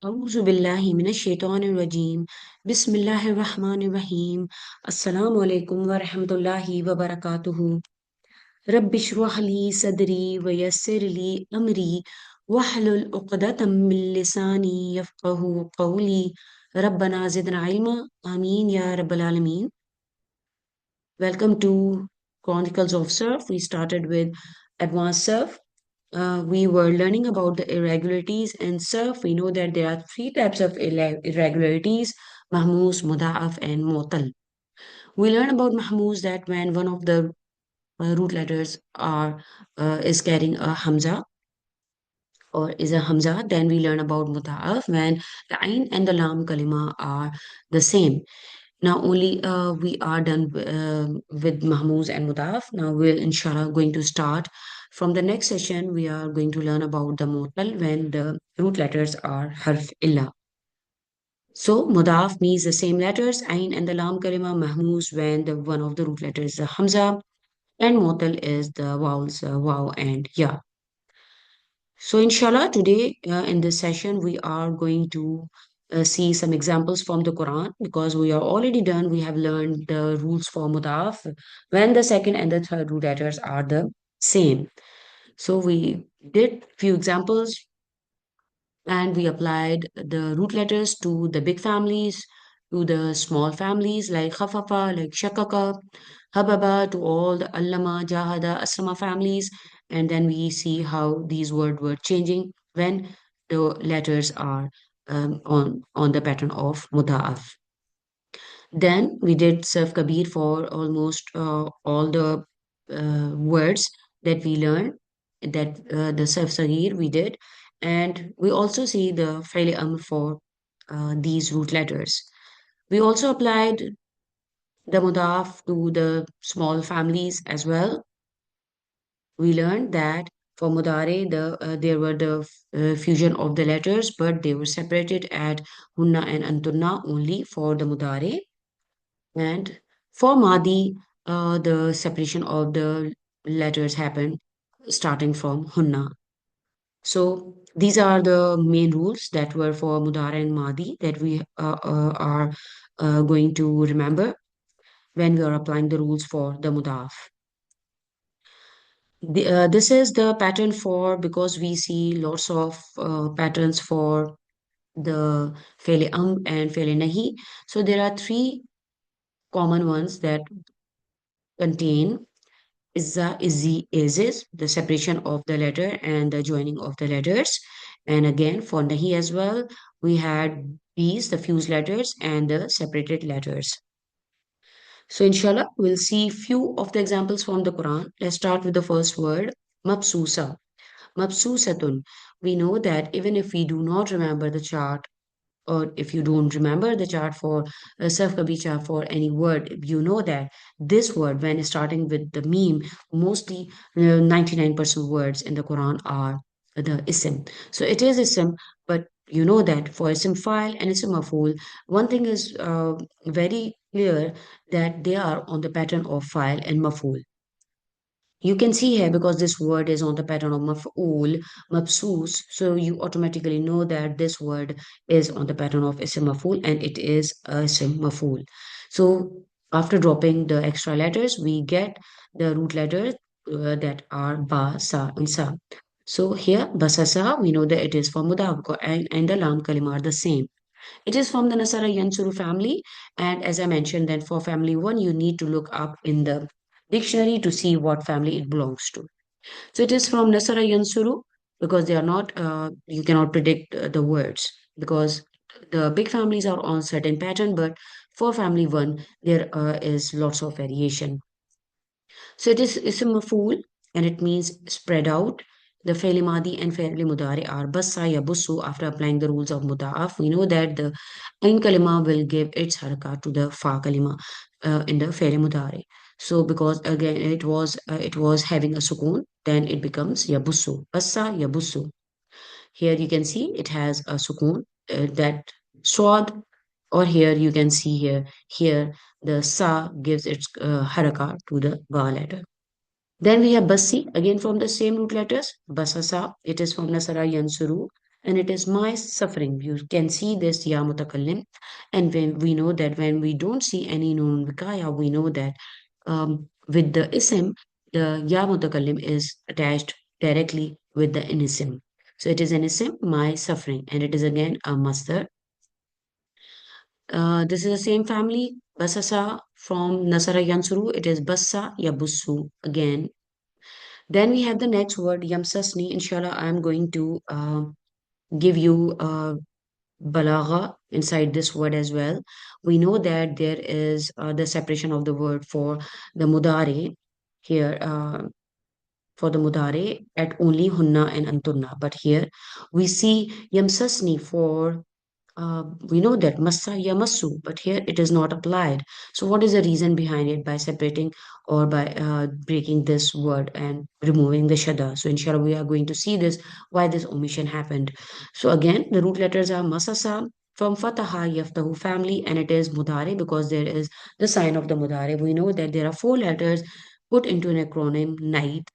أعوذ بالله من الشيطان الرجيم بسم الله الرحمن الرحيم السلام عليكم ورحمة الله وبركاته رب اشرح لي صدري ويسر لي أمري واحلل عقدة من لساني يفقه قولي ربنا زدنا علما آمين يا رب العالمين. Welcome to Chronicles of Surf. We started with Advanced Surf. We were learning about the irregularities in surf. We know that there are three types of irregularities: mahmuz, muda'af, and mu'tal. We learn about mahmuz that when one of the root letters are is carrying a hamza or is a hamza. Then we learn about muda'af when the ain and the lam kalima are the same. Now only we are done with mahmuz and mudaf. Now we're inshallah going to start from the next session. We are going to learn about the mutal when the root letters are harf illa. So mudaf means the same letters ain and the lam kalima. Mahmuz when the one of the root letters is the hamza, and mutal is the vowels waw and ya. So, inshallah, today in this session, we are going to see some examples from the Quran because we are already done. We have learned the rules for mudaf when the second and the third root letters are the same. So, we did few examples and we applied the root letters to the big families, to the small families like khafafa, like shakaka, hababa, to all the allama, jahada, asrama families. And then we see how these words were changing when the letters are on the pattern of muda'af. Then we did Surf Kabir for almost all the words that we learned, that the Surf Sagir we did. And we also see the Faili Amr for these root letters. We also applied the Mudaf to the small families as well. We learned that for Mudare, there were the fusion of the letters, but they were separated at Hunna and Antunna only for the Mudare. And for Madi, the separation of the letters happened starting from Hunna. So these are the main rules that were for Mudara and Madi that we are going to remember when we are applying the rules for the Mudaf. This is the pattern for because we see lots of patterns for the Fele and Fele Nahi. So there are three common ones that contain Izza, Izzy, Izis, the separation of the letter and the joining of the letters. And again, for Nahi as well, we had these, the fused letters and the separated letters. So, inshallah, we'll see few of the examples from the Quran. Let's start with the first word, Mabsusa. Mabsusatun. We know that even if we do not remember the chart, or if you don't remember the chart for Saf Kabhi chart for any word, you know that this word, when starting with the meme, mostly 99% words in the Quran are the ism. So it is ism, but you know that for ism file and ism maf'ul, one thing is very clear that they are on the pattern of file and maf'ul. You can see here because this word is on the pattern of maf'ul, mabsus, so you automatically know that this word is on the pattern of ism maf'ul and it is a ism maf'ul. So after dropping the extra letters, we get the root letters that are ba, sa, and sa. So here, basasa, we know that it is for mudaf and the lam kalima are the same. It is from the Nasara Yansuru family. And as I mentioned, then for family one, you need to look up in the dictionary to see what family it belongs to. So it is from Nasara Yansuru because they are not, you cannot predict the words because the big families are on certain pattern, but for family one, there is lots of variation. So it is ism maf'ul and it means spread out. The fi'li madi and fi'li mudari are bassa ya bussu. After applying the rules of muda'af, we know that the ain kalima will give its harakat to the fa kalima in the fi'li mudari. So because again it was having a sukoon, then it becomes ya bussu. Bassa ya bussu. Here you can see it has a sukoon that swad, or here you can see here the sa gives its harakat to the ba letter. Then we have Bassi, again from the same root letters. Basasa, it is from Nasara Yansuru. and it is my suffering. You can see this ya mutakallim, and when we know that when we don't see any noon vikaya, we know that with the ism, the ya mutakallim is attached directly with the inisim. So it is an isim, my suffering, and it is again a masdar. This is the same family, basasa from nasara yansuru. It is bassa yabusu again. Then we have the next word yamsasni. Inshallah, I am going to give you balagha inside this word as well. We know that there is the separation of the word for the mudare here, for the mudare at only hunna and antunna. But here we see yamsasni for we know that massa yamassu, but here it is not applied. So, what is the reason behind it by separating or by breaking this word and removing the shada? So, inshallah, we are going to see this why this omission happened. So, again, the root letters are masasa from fataha yaftahu family, and it is mudare because there is the sign of the mudare. We know that there are four letters put into an acronym night,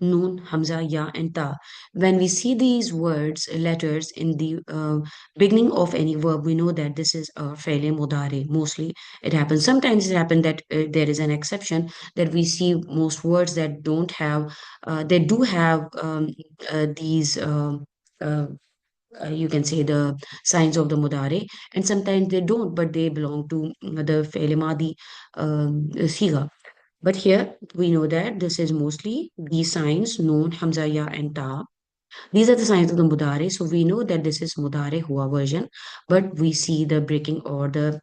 Noon, Hamza, Ya, and Ta. When we see these words, letters in the beginning of any verb, we know that this is a failure mudare. Mostly it happens. Sometimes it happens that there is an exception that we see most words that don't have, they do have these. Uh, you can say the signs of the mudare, and sometimes they don't, but they belong to the failure madi siga. But here we know that this is mostly these signs, Noon, Hamza, Ya, and Ta. These are the signs of the Mudare. So we know that this is Mudare Hua version, but we see the breaking or the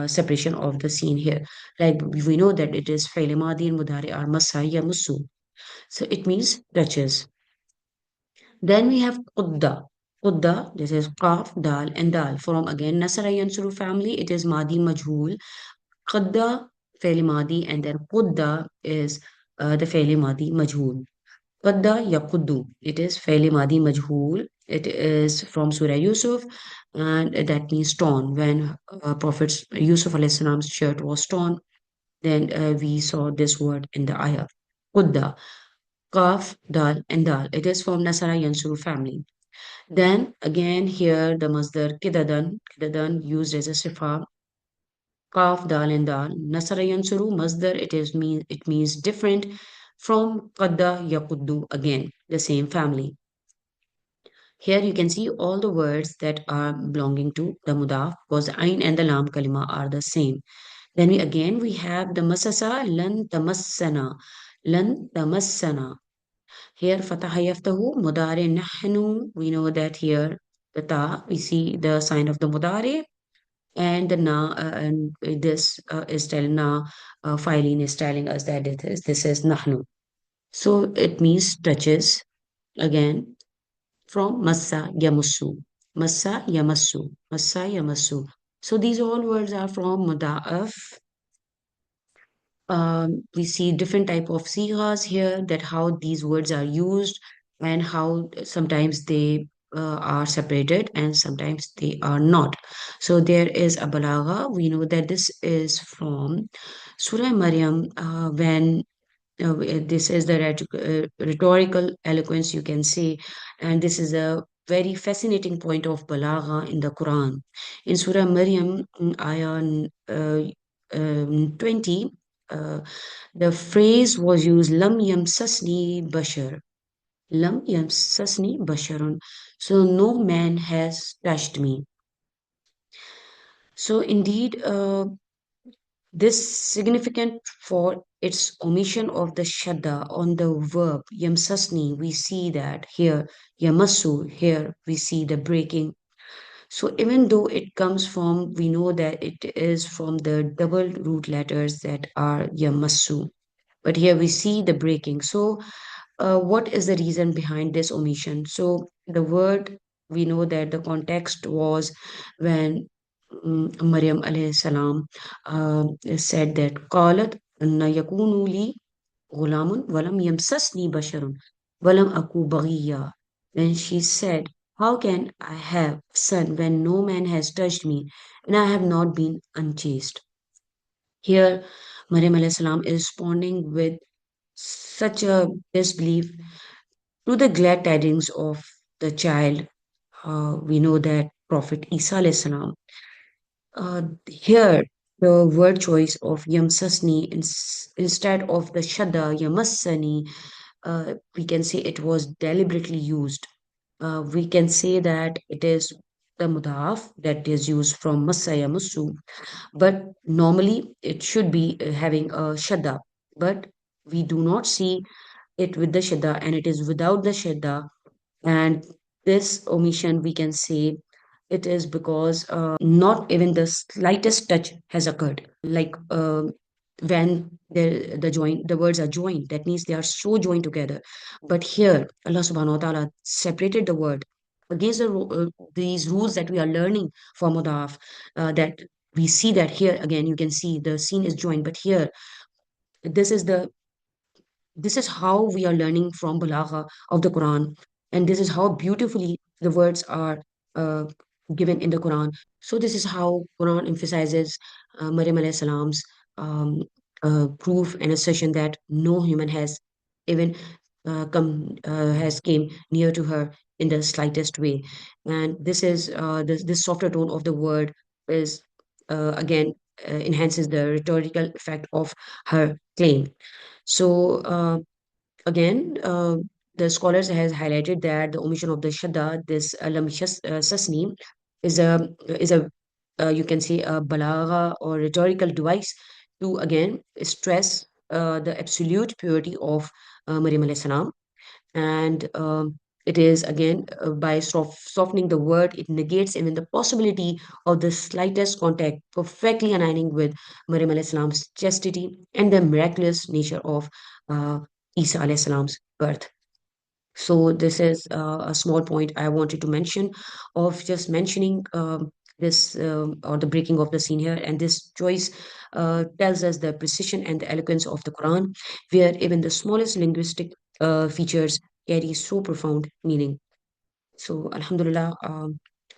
separation of the scene here. Like we know that it is Faile Madi and Mudare are Masa Ya Musu. So it means touches. Then we have Qudda. Qudda, this is Qaf, Dal, and Dal. From again Nasara Yansuru family, it is Madi Majhul. Qadda, Faili Madi, and then Qudda is the Faili Madi Majhul. Qadda Yaquddu, it is Faili Madi Majhul. It is from Surah Yusuf, and that means torn. When Prophet Yusuf alayhi salam's shirt was torn, then we saw this word in the ayah. Qudda, Qaf, Dal, and Dal. It is from Nasara Yansuru family. Then again here the masdar Kidadan, Kidadan used as a sifa. Kaf, dal, and dal. Nasara yansuru, masdar, it means different from qadda yakuddu, again, the same family. Here you can see all the words that are belonging to the mudaf because the ain and the lam kalima are the same. Then we have the masasa lan tamassana. Lan tamassana. Here fataha yaftahu mudare nahnu. We know that here the ta, we see the sign of the mudare, and the na and this is telling na filing is telling us that this is nahnu. So it means touches again from massa yamusu, massa yamasu, massa yamasu. So these all words are from muda'af. We see different type of sighas here, that how these words are used and how sometimes they are separated and sometimes they are not. So there is a balagha. We know that this is from Surah Maryam, when this is the rhetorical eloquence, you can say, and this is a very fascinating point of balagha in the Quran. In Surah Maryam, ayah 20, uh, the phrase was used, Lam yamsasni bashar. Lam yamsasni basharun. So no man has touched me. So indeed, this significant for its omission of the shadda on the verb yamsasni. We see that here yamasu. Here we see the breaking. So even though it comes from, we know that it is from the double root letters that are yamasu. But here we see the breaking. So what is the reason behind this omission? So the word, we know that the context was when Maryam alayhi salam said that قالت أن يكون لي غلام ولم يمسسني بشر ولم أكو بغيا. Then she said, how can I have a son when no man has touched me and I have not been unchaste? Here, Maryam alayhi salam is responding with such a disbelief to the glad tidings of the child. we know that Prophet Isa alayhi salam. Here, the word choice of Yamsasni instead of the Shadda Yamassani, we can say it was deliberately used. We can say that it is the mudaf that is used from Masaya Musu, but normally it should be having a Shadda. But we do not see it with the Shadda, and it is without the Shadda. And this omission, we can say, it is because not even the slightest touch has occurred. Like when the words are joined, that means they are so joined together. But here, Allah Subhanahu wa Taala separated the word against these rules that we are learning for Mudaf. That we see that here again, you can see the scene is joined, but here this is the this is how we are learning from balagha of the Quran, and this is how beautifully the words are uh, given in the Quran. So this is how Quran emphasizes Maryam alayhi salam's um, proof and assertion that no human has even has came near to her in the slightest way, and this softer tone of the word is again enhances the rhetorical effect of her claim. So again, the scholars has highlighted that the omission of the shadda, this sasni, is a you can say a balagha or rhetorical device to again stress the absolute purity of Maryam alayhi salam, and it is again by softening the word, it negates even the possibility of the slightest contact, perfectly aligning with Maryam alayhi salam's chastity and the miraculous nature of uh, Isa alayhi salam's birth. So this is a small point I wanted to mention of just mentioning this or the breaking of the scene here. And this choice tells us the precision and the eloquence of the Quran, where even the smallest linguistic features carry so profound meaning. So Alhamdulillah,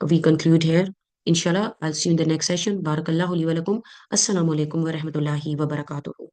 we conclude here. Inshallah, I'll see you in the next session. Barakallahu li wa lakum. Assalamu alaikum wa rahmatullahi wa barakatuh.